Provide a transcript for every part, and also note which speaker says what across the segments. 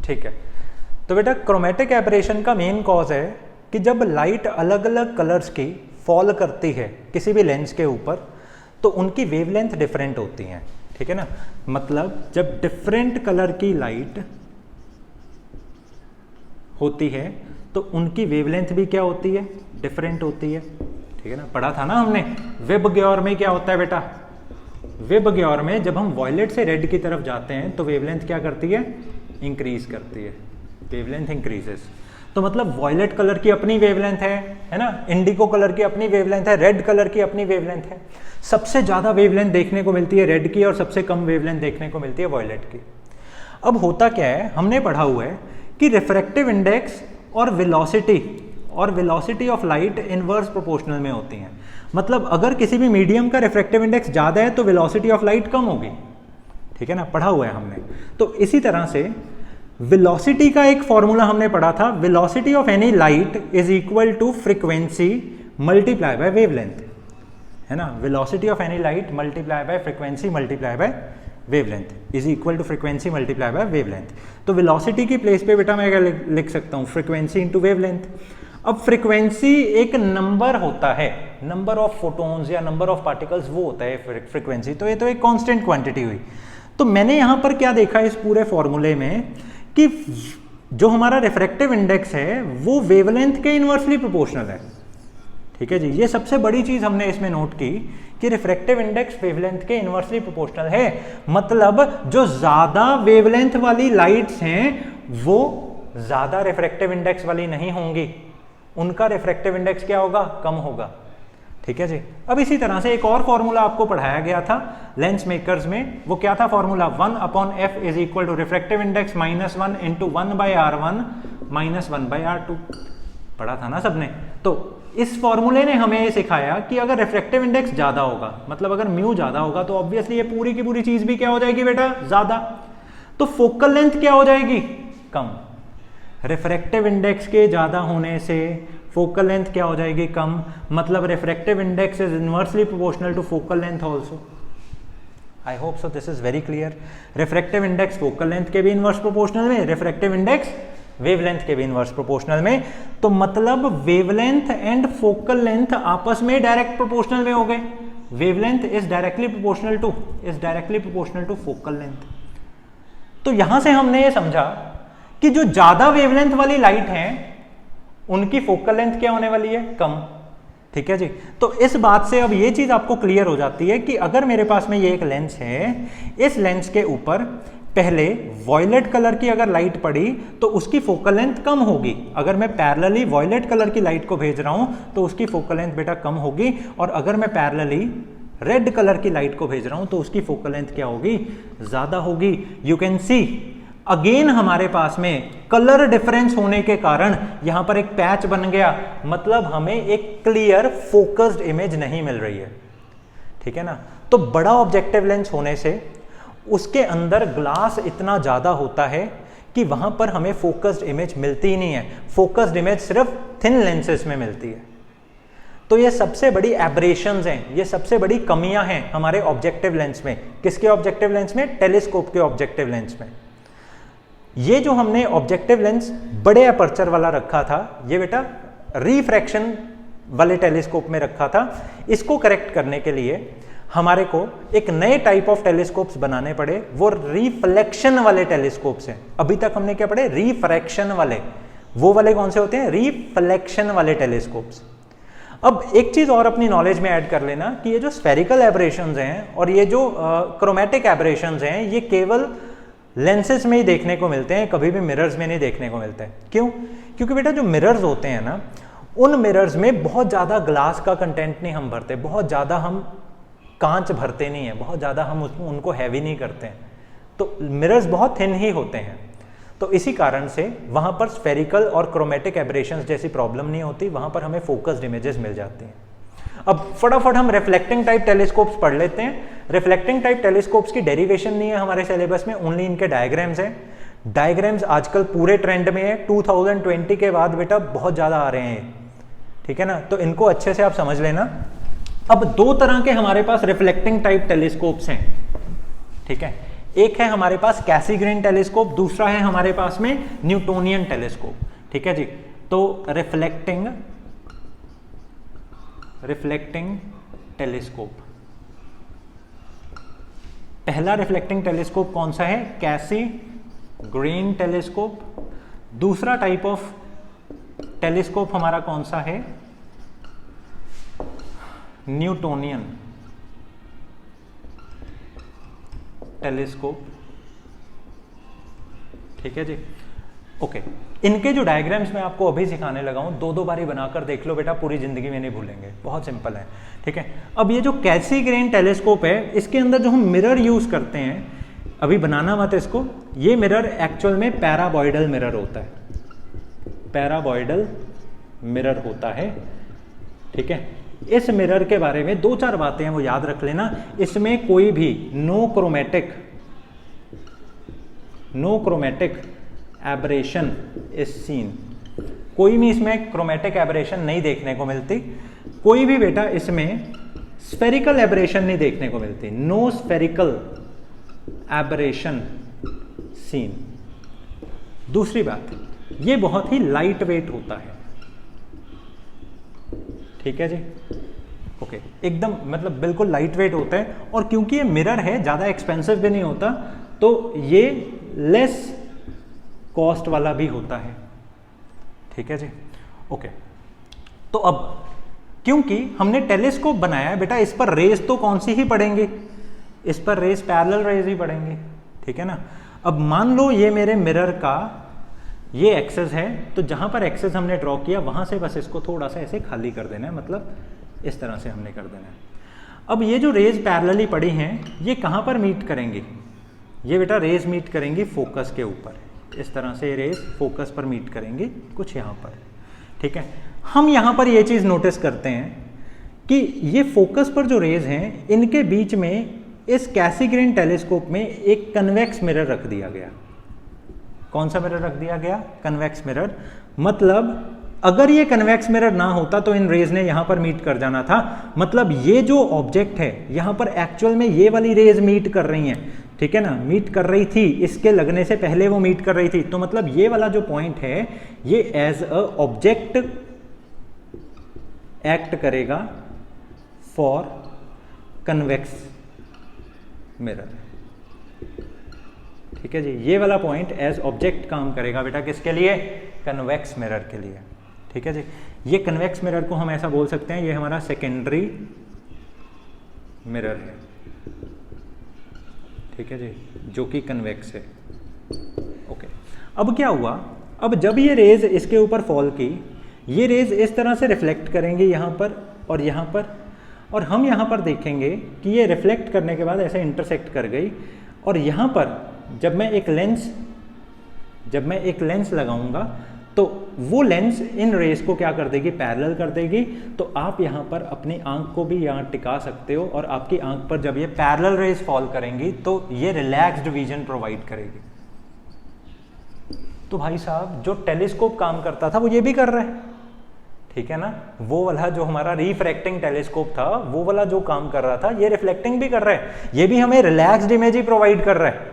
Speaker 1: ठीक है, तो बेटा क्रोमेटिक एब्रेशन का मेन कॉज है कि जब लाइट अलग अलग कलर्स की फॉल करती है किसी भी लेंस के ऊपर तो उनकी वेवलेंथ डिफरेंट होती हैं, ठीक है ना। मतलब जब डिफरेंट कलर की लाइट होती है तो उनकी वेवलेंथ भी क्या होती है, डिफरेंट होती है, ठीक है ना। पढ़ा था ना हमने वेबग्योर में क्या होता है बेटा, वेबग्योर में जब हम वॉयलेट से रेड की तरफ जाते हैं तो वेवलेंथ क्या करती है, इंक्रीज करती है, वेवलेंथ इंक्रीजेस। तो मतलब वॉयलेट कलर की अपनी वेवलेंथ है ना, इंडिगो कलर की अपनी वेवलेंथ है, रेड कलर की अपनी वेवलेंथ है। सबसे ज़्यादा वेवलेंथ देखने को मिलती है रेड की और सबसे कम वेवलेंथ देखने को मिलती है वॉयलेट की। अब होता क्या है, हमने पढ़ा हुआ है कि रिफ्रैक्टिव इंडेक्स और velocity of light inverse proportional में होती हैं। मतलब अगर किसी भी मीडियम का रिफ्रैक्टिव इंडेक्स ज़्यादा है तो वेलोसिटी ऑफ लाइट कम होगी, ठीक है ना, पढ़ा हुआ है हमने। तो इसी तरह से वेलोसिटी का एक फॉर्मूला हमने पढ़ा था, velocity of any light is equal to frequency multiply by wavelength, है ना। Velocity of any light multiply by frequency multiply by wavelength is equal to frequency multiply by wavelength. तो वेलोसिटी की place पे बेटा मैं क्या लिख सकता हूँ, फ्रीक्वेंसी इंटू वेवलेंथ। अब फ्रीक्वेंसी एक नंबर होता है, नंबर ऑफ फोटॉन्स या नंबर ऑफ पार्टिकल्स, वो होता है फ्रीक्वेंसी। तो ये तो एक कांस्टेंट क्वांटिटी हुई। तो मैंने यहाँ पर क्या देखा इस पूरे फॉर्मूले में कि जो हमारा रिफ्रैक्टिव इंडेक्स है वो वेवलेंथ के इनवर्सली प्रोपोर्शनल है, ठीक है जी। ये सबसे बड़ी चीज हमने इसमें नोट की कि रिफ्रैक्टिव इंडेक्स वेवलेंथ के इनवर्सली प्रोपोर्शनल है। मतलब जो ज्यादा वेवलेंथ वाली लाइट्स हैं वो ज्यादा रिफ्रैक्टिव इंडेक्स वाली नहीं होंगी, उनका रिफ्रैक्टिव इंडेक्स क्या होगा, कम होगा, ठीक है जी। अब इसी तरह से एक और फॉर्मूला आपको पढ़ाया गया था लेंस मेकर्स में, वो क्या था formula, 1/f is equal to refractive index -1 into 1/r1 minus 1/r2, पढ़ा था ना सबने। तो इस फॉर्मूले ने हमें ये सिखाया कि अगर रिफ्रैक्टिव इंडेक्स ज्यादा होगा, मतलब अगर म्यू ज्यादा होगा तो ऑब्वियसली ये पूरी की पूरी चीज भी क्या हो जाएगी बेटा, ज्यादा। तो फोकल लेंथ क्या हो जाएगी, कम। रिफ्रैक्टिव इंडेक्स के ज्यादा होने से फोकल लेंथ क्या हो जाएगी, कम। मतलब refractive index is inversely proportional to focal length also. I hope so this is very clear. Refractive index focal length के भी इनवर्स प्रोपोर्शनल में, रिफ्रैक्टिव इंडेक्स वेवलेंथ के भी इनवर्स प्रोपोर्शनल में। तो मतलब वेवलेंथ एंड फोकल लेंथ आपस में डायरेक्ट प्रोपोर्शनल में हो गए। Wavelength is directly proportional to focal length. तो यहां से हमने ये समझा कि जो ज्यादा वेवलेंथ वाली लाइट है उनकी फोकल लेंथ क्या होने वाली है, कम, ठीक है जी। तो इस बात से अब ये चीज आपको क्लियर हो जाती है कि अगर मेरे पास में ये एक लेंस है, इस लेंस के ऊपर पहले वॉयलेट कलर की अगर लाइट पड़ी तो उसकी फोकल लेंथ कम होगी। अगर मैं पैरेलली वॉयलेट कलर की लाइट को भेज रहा हूं तो उसकी फोकल लेंथ बेटा कम होगी, और अगर मैं पैरेलली रेड कलर की लाइट को भेज रहा हूं तो उसकी फोकल लेंथ क्या होगी, ज्यादा होगी। यू कैन सी अगेन हमारे पास में कलर डिफरेंस होने के कारण यहां पर एक पैच बन गया, मतलब हमें एक क्लियर फोकस्ड इमेज नहीं मिल रही है, ठीक है ना। तो बड़ा ऑब्जेक्टिव लेंस होने से उसके अंदर ग्लास इतना ज्यादा होता है कि वहां पर हमें फोकस्ड इमेज मिलती ही नहीं है। फोकस्ड इमेज सिर्फ थिन लेंसेज में मिलती है। तो ये सबसे बड़ी एब्रेशंस हैं, ये सबसे बड़ी कमियां हैं हमारे ऑब्जेक्टिव लेंस में। किसके ऑब्जेक्टिव लेंस में, टेलीस्कोप के ऑब्जेक्टिव लेंस में। ये जो हमने ऑब्जेक्टिव लेंस बड़े अपर्चर वाला रखा था, ये बेटा रिफ्रैक्शन वाले टेलीस्कोप में रखा था। इसको करेक्ट करने के लिए हमारे को एक नए टाइप ऑफ टेलीस्कोप्स बनाने पड़े, वो रिफ्लेक्शन वाले टेलीस्कोप्स हैं। अभी तक हमने क्या पढ़े, रिफ्रैक्शन वाले। वो वाले कौन से होते हैं, रिफ्लेक्शन वाले टेलीस्कोप्स। अब एक चीज और अपनी नॉलेज में ऐड कर लेना कि ये जो स्फेरिकल एब्रेशंस हैं और ये जो क्रोमेटिक एब्रेशंस हैं, ये केवल लेंसेज में ही देखने को मिलते हैं, कभी भी मिरर्स में नहीं देखने को मिलते हैं। क्यों? क्योंकि बेटा जो मिरर्स होते हैं ना, उन मिरर्स में बहुत ज़्यादा ग्लास का कंटेंट नहीं हम भरते, बहुत ज़्यादा हम कांच भरते नहीं है, बहुत ज़्यादा हम उनको हैवी नहीं करते हैं। तो मिरर्स बहुत थिन ही होते हैं। तो इसी कारण से वहाँ पर स्फेरिकल और क्रोमेटिक एब्रेशंस जैसी प्रॉब्लम नहीं होती, वहाँ पर हमें फोकस्ड इमेजेस मिल जाती हैं। अब फटाफट हम रिफ्लेक्टिंग टाइप टेलीस्कोप्स पढ़ लेते हैं। रिफ्लेक्टिंग टाइप टेलीस्कोप्स की डेरिवेशन नहीं है हमारे सिलेबस में, ओनली इनके डायग्राम्स हैं। डायग्राम्स आजकल पूरे ट्रेंड में है, 2020 के बाद बेटा बहुत ज़्यादा आ रहे हैं, ठीक है ना। तो इनको अच्छे से आप समझ लेना। अब दो तरह के हमारे पास रिफ्लेक्टिंग टाइप टेलीस्कोप्स हैं, ठीक है। एक है हमारे पास कैसीग्रेन टेलीस्कोप, दूसरा है हमारे पास में न्यूटोनियन टेलीस्कोप, ठीक है जी। तो रिफ्लेक्टिंग टेलीस्कोप, पहला रिफ्लेक्टिंग टेलीस्कोप कौन सा है? कैसीग्रेन टेलीस्कोप। दूसरा टाइप ऑफ टेलीस्कोप हमारा कौन सा है? न्यूटोनियन टेलीस्कोप, ठीक है जी। ओके, इनके जो डायग्राम्स मैं आपको अभी सिखाने लगा हूं, दो बारी बनाकर देख लो बेटा, पूरी जिंदगी में नहीं भूलेंगे, बहुत सिंपल है, ठीक है। अब ये जो कैसीग्रेन टेलीस्कोप है, इसके अंदर जो हम मिरर यूज करते हैं, अभी बनाना मत इसको, ये मिरर एक्चुअल में पैराबॉइडल मिरर होता है, पैराबॉइडल मिरर होता है, ठीक है। इस मिरर के बारे में 2-4 बातें हैं वो याद रख लेना। इसमें कोई भी no chromatic aberration is seen, कोई भी इसमें क्रोमेटिक एब्रेशन नहीं देखने को मिलती, कोई भी बेटा इसमें स्फेरिकल एब्रेशन नहीं देखने को मिलती, नो स्फेरिकल एब्रेशन सीन। दूसरी बात, ये बहुत ही लाइट वेट होता है, ठीक है जी। ओके, एकदम मतलब बिल्कुल लाइट वेट होता है, और क्योंकि ये मिरर है, ज़्यादा एक्सपेंसिव भी नहीं होता, तो ये लेस कॉस्ट वाला भी होता है, ठीक है जी। ओके, तो अब क्योंकि हमने टेलीस्कोप बनाया है बेटा, इस पर रेज तो कौन सी ही पड़ेंगी? इस पर रेज पैरेलल रेज ही पड़ेंगी, ठीक है ना। अब मान लो ये मेरे मिरर का ये एक्सेस है, तो जहां पर एक्सेस हमने ड्रॉ किया वहां से बस इसको थोड़ा सा ऐसे खाली कर देना है, मतलब इस तरह से हमने कर देना है। अब ये जो रेज पैरेलली पड़ी हैं, ये कहां पर मीट करेंगी? ये बेटा रेज मीट करेंगी फोकस के ऊपर, इस तरह से रेज फोकस पर मीट करेंगी, कुछ यहाँ पर, ठीक है। हम यहाँ पर ये चीज़ नोटिस करते हैं कि ये फोकस पर जो रेज हैं, इनके बीच में इस कैसीग्रेन टेलीस्कोप में एक कन्वेक्स मिरर रख दिया गया। कौन सा मिरर रख दिया गया? Convex mirror. मतलब अगर ये कन्वेक्स मिरर ना होता तो इन रेज ने यहाँ पर मीट कर जाना था। मतलब ये जो ऑब्जेक्ट है यहाँ पर एक्चुअल में ये वाली रेज मीट कर रही हैं, ठीक है ना, मीट कर रही थी, इसके लगने से पहले वो मीट कर रही थी। तो मतलब ये वाला जो पॉइंट है, ये एज अ ऑब्जेक्ट एक्ट करेगा फॉर कन्वेक्स मिरर, ठीक है जी। ये वाला पॉइंट एज ऑब्जेक्ट काम करेगा बेटा, किसके लिए? कन्वेक्स मिरर के लिए, ठीक है जी। ये कन्वेक्स मिरर को हम ऐसा बोल सकते हैं, ये हमारा सेकेंडरी मिरर है, ठीक है जी, जो कि कन्वेक्स है। ओके, अब क्या हुआ? अब जब ये रेज इसके ऊपर फॉल की, ये रेज इस तरह से रिफ्लेक्ट करेंगे यहाँ पर और यहाँ पर, और हम यहाँ पर देखेंगे कि ये रिफ्लेक्ट करने के बाद ऐसे इंटरसेक्ट कर गई, और यहाँ पर जब मैं एक लेंस लगाऊंगा तो वो लेंस इन रेस को क्या कर देगी? पैरेलल कर देगी। तो आप यहाँ पर अपनी आंख को भी यहाँ टिका सकते हो, और आपकी आंख पर जब ये पैरेलल रेस फॉल करेंगी तो ये रिलैक्स्ड विजन प्रोवाइड करेगी। तो भाई साहब, जो टेलीस्कोप काम करता था वो ये भी कर रहा है, ठीक है ना। वो वाला जो हमारा रिफ्रैक्टिंग टेलीस्कोप था, वो वाला जो काम कर रहा था, ये रिफ्लेक्टिंग भी कर रहा है, ये भी हमें रिलैक्स्ड इमेज ही प्रोवाइड कर रहा है,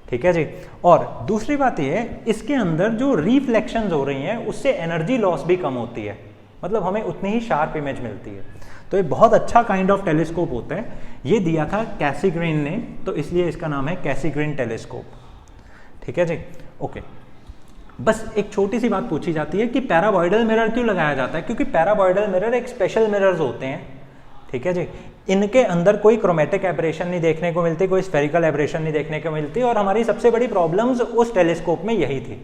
Speaker 1: ठीक है जी। और दूसरी बात ये है, इसके अंदर जो रिफ्लेक्शंस हो रही हैं उससे एनर्जी लॉस भी कम होती है, मतलब हमें उतनी ही शार्प इमेज मिलती है। तो ये बहुत अच्छा काइंड ऑफ टेलीस्कोप होता है। ये दिया था कैसीग्रेन ने, तो इसलिए इसका नाम है कैसीग्रेन टेलीस्कोप, ठीक है जी। ओके, बस एक छोटी सी बात पूछी जाती है कि पैराबॉइडल मिरर क्यों लगाया जाता है? क्योंकि पैराबॉइडल मिरर एक स्पेशल मिरर्स होते हैं, ठीक है जी। इनके अंदर कोई क्रोमेटिक एब्रेशन नहीं देखने को मिलती, कोई स्फेरिकल एब्रेशन नहीं देखने को मिलती, और हमारी सबसे बड़ी प्रॉब्लम्स उस टेलीस्कोप में यही थी,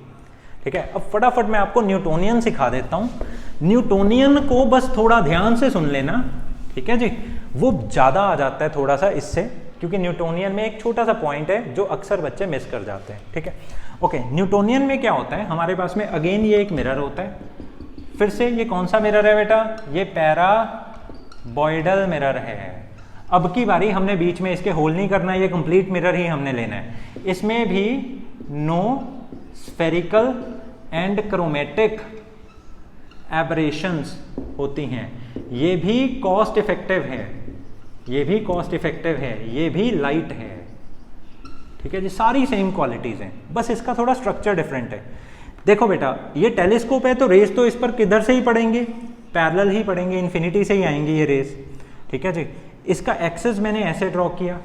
Speaker 1: ठीक है। अब फटाफट मैं आपको न्यूटोनियन सिखा देता हूँ। न्यूटोनियन को बस थोड़ा ध्यान से सुन लेना, ठीक है जी। वो ज़्यादा आ जाता है थोड़ा सा इससे, क्योंकि न्यूटोनियन में एक छोटा सा पॉइंट है जो अक्सर बच्चे मिस कर जाते हैं, ठीक है। ओके, न्यूटोनियन में क्या होता है? हमारे पास में अगेन ये एक मिरर होता है। फिर से ये कौन सा मिरर है बेटा? ये पैराबॉइडल मिरर है। अब की बारी हमने बीच में इसके होल नहीं करना है, ये कंप्लीट मिरर ही हमने लेना है। इसमें भी no spherical and chromatic aberrations होती हैं। ये भी कॉस्ट इफेक्टिव है, ये भी कॉस्ट इफेक्टिव है, ये भी लाइट है, ठीक है जी, सारी सेम क्वालिटीज़ हैं, बस इसका थोड़ा स्ट्रक्चर डिफरेंट है। देखो बेटा, ये टेलीस्कोप है तो रेज तो इस पर किधर से ही पड़ेंगे, पैरेलल ही पड़ेंगे, इन्फिनिटी से ही आएंगी ये रेज, ठीक है जी। इसका एक्सेस मैंने ऐसे ड्रॉ किया।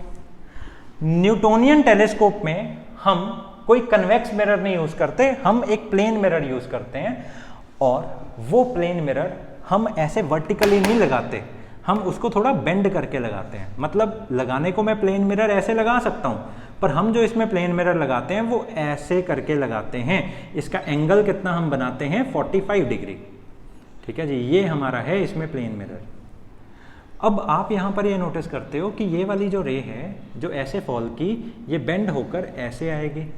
Speaker 1: न्यूटोनियन टेलीस्कोप में हम कोई कन्वेक्स मिरर नहीं यूज करते, हम एक प्लेन मिरर यूज करते हैं, और वो प्लेन मिरर हम ऐसे वर्टिकली नहीं लगाते, हम उसको थोड़ा बेंड करके लगाते हैं। मतलब लगाने को मैं प्लेन मिरर ऐसे लगा सकता हूं, पर हम जो इसमें प्लेन मिरर लगाते हैं वो ऐसे करके लगाते हैं। इसका एंगल कितना हम बनाते हैं, 45 डिग्री, ठीक है जी। ये हमारा है इसमें प्लेन मिरर। अब आप यहाँ पर ये नोटिस करते हो कि ये वाली जो रे है जो ऐसे फॉल की, ये बेंड होकर ऐसे आएगी।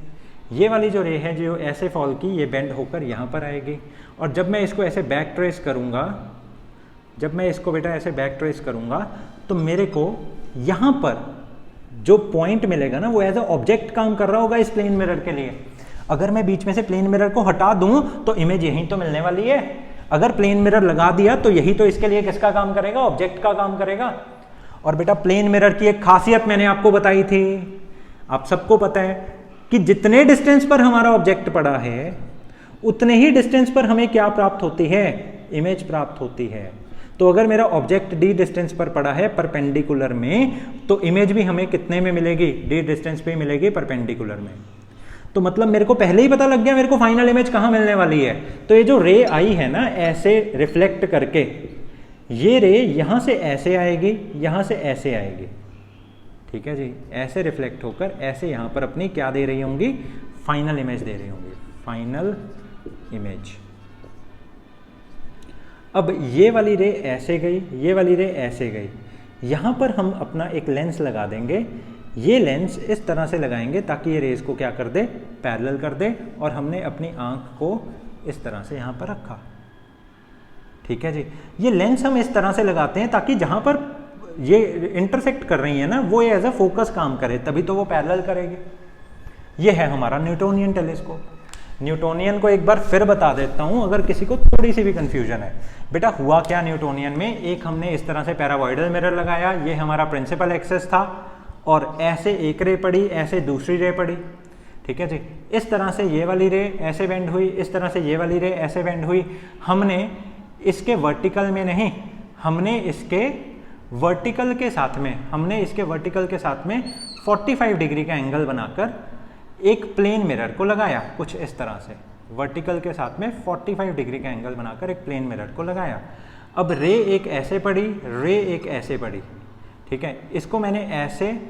Speaker 1: ये वाली जो रे है जो ऐसे फॉल की, ये बेंड होकर यहाँ पर आएगी। और जब मैं इसको ऐसे बैक ट्रेस करूँगा, जब मैं इसको बेटा ऐसे बैक ट्रेस करूँगा, तो मेरे को यहाँ पर जो पॉइंट मिलेगा ना, वो एज अ ऑब्जेक्ट काम कर रहा होगा इस प्लेन मिरर के लिए। अगर मैं बीच में से प्लेन मिरर को हटा दूँ तो इमेज यहीं तो मिलने वाली है। अगर प्लेन मिरर लगा दिया तो यही तो इसके लिए किसका काम करेगा, ऑब्जेक्ट का काम करेगा। और बेटा प्लेन मिरर की एक खासियत मैंने आपको बताई थी, आप सबको पता है कि जितने डिस्टेंस पर हमारा ऑब्जेक्ट पड़ा है उतने ही डिस्टेंस पर हमें क्या प्राप्त होती है, इमेज प्राप्त होती है। तो अगर मेरा ऑब्जेक्ट d डिस्टेंस पर पड़ा है परपेंडिकुलर में, तो इमेज भी हमें कितने में मिलेगी, d डिस्टेंस पे मिलेगी परपेंडिकुलर में। तो मतलब मेरे को पहले ही पता लग गया मेरे को फाइनल इमेज कहाँ मिलने वाली है। तो ये जो रे आई है ना ऐसे रिफ्लेक्ट करके, ये रे यहाँ से ऐसे आएगी, यहाँ से ऐसे आएगी, ठीक है जी। ऐसे रिफ्लेक्ट होकर ऐसे यहाँ पर अपनी क्या दे रही होंगी, फाइनल इमेज दे रही होंगी, फाइनल इमेज। अब ये वाली रे ऐसे गई, ये वाली रे ऐसे गई, यहाँ पर हम अपना एक लेंस लगा देंगे। ये लेंस इस तरह से लगाएंगे ताकि ये रेस को क्या कर दे, पैरेलल कर दे। और हमने अपनी आंख को इस तरह से यहाँ पर रखा, ठीक है जी। ये लेंस हम इस तरह से लगाते हैं ताकि जहाँ पर ये इंटरसेक्ट कर रही है ना, वो एज अ फोकस काम करे, तभी तो वो पैरेलल करेगी। ये है हमारा न्यूटोनियन टेलीस्कोप। न्यूटोनियन को एक बार फिर बता देता हूँ अगर किसी को थोड़ी सी भी कंफ्यूजन है। बेटा हुआ क्या न्यूटोनियन में, एक हमने इस तरह से पैरावॉइडल मिरर लगाया, ये हमारा प्रिंसिपल एक्सेस था, और ऐसे एक रे पड़ी, ऐसे दूसरी रे पड़ी, ठीक है जी। इस तरह से ये वाली रे ऐसे बेंड हुई, इस तरह से ये वाली रे ऐसे बेंड हुई। हमने इसके वर्टिकल में नहीं, हमने इसके वर्टिकल के साथ में, हमने इसके वर्टिकल के साथ में 45 डिग्री का एंगल बनाकर एक प्लेन मिरर को लगाया, कुछ इस तरह से वर्टिकल के साथ में 45 डिग्री का एंगल बनाकर एक प्लेन मिरर को लगाया। अब रे एक ऐसे पड़ी, रे एक ऐसे पड़ी, ठीक है। इसको मैंने ऐसे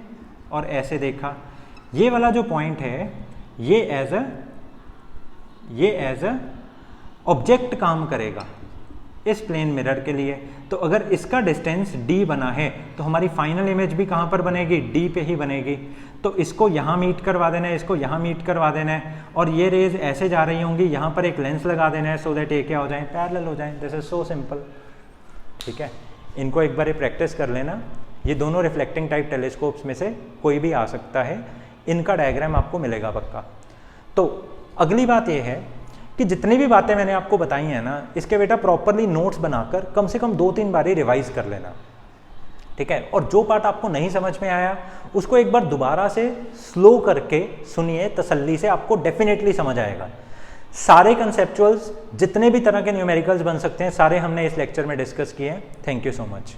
Speaker 1: और ऐसे देखा। ये वाला जो पॉइंट है ये एज अ ऑब्जेक्ट काम करेगा इस प्लेन मिरर के लिए। तो अगर इसका डिस्टेंस d बना है तो हमारी फाइनल इमेज भी कहाँ पर बनेगी, d पे ही बनेगी। तो इसको यहाँ मीट करवा देना है, इसको यहाँ मीट करवा देना है, और ये रेज ऐसे जा रही होंगी, यहाँ पर एक लेंस लगा देना है सो दैट ये क्या हो जाए, पैरेलल हो जाए। दिस इज सो सिंपल, ठीक है। इनको एक बार ये प्रैक्टिस कर लेना। ये दोनों रिफ्लेक्टिंग टाइप टेलीस्कोप्स में से कोई भी आ सकता है, इनका डायग्राम आपको मिलेगा पक्का। तो अगली बात ये है कि जितनी भी बातें मैंने आपको बताई हैं ना, इसके बेटा प्रॉपरली नोट्स बनाकर कम से कम 2-3 बारी रिवाइज कर लेना, ठीक है। और जो पार्ट आपको नहीं समझ में आया उसको एक बार दोबारा से स्लो करके सुनिए, तसल्ली से, आपको डेफिनेटली समझ आएगा। सारे कंसेप्चुअल्स जितने भी तरह के न्यूमेरिकल्स बन सकते हैं सारे हमने इस लेक्चर में डिस्कस किए हैं। Thank you so much.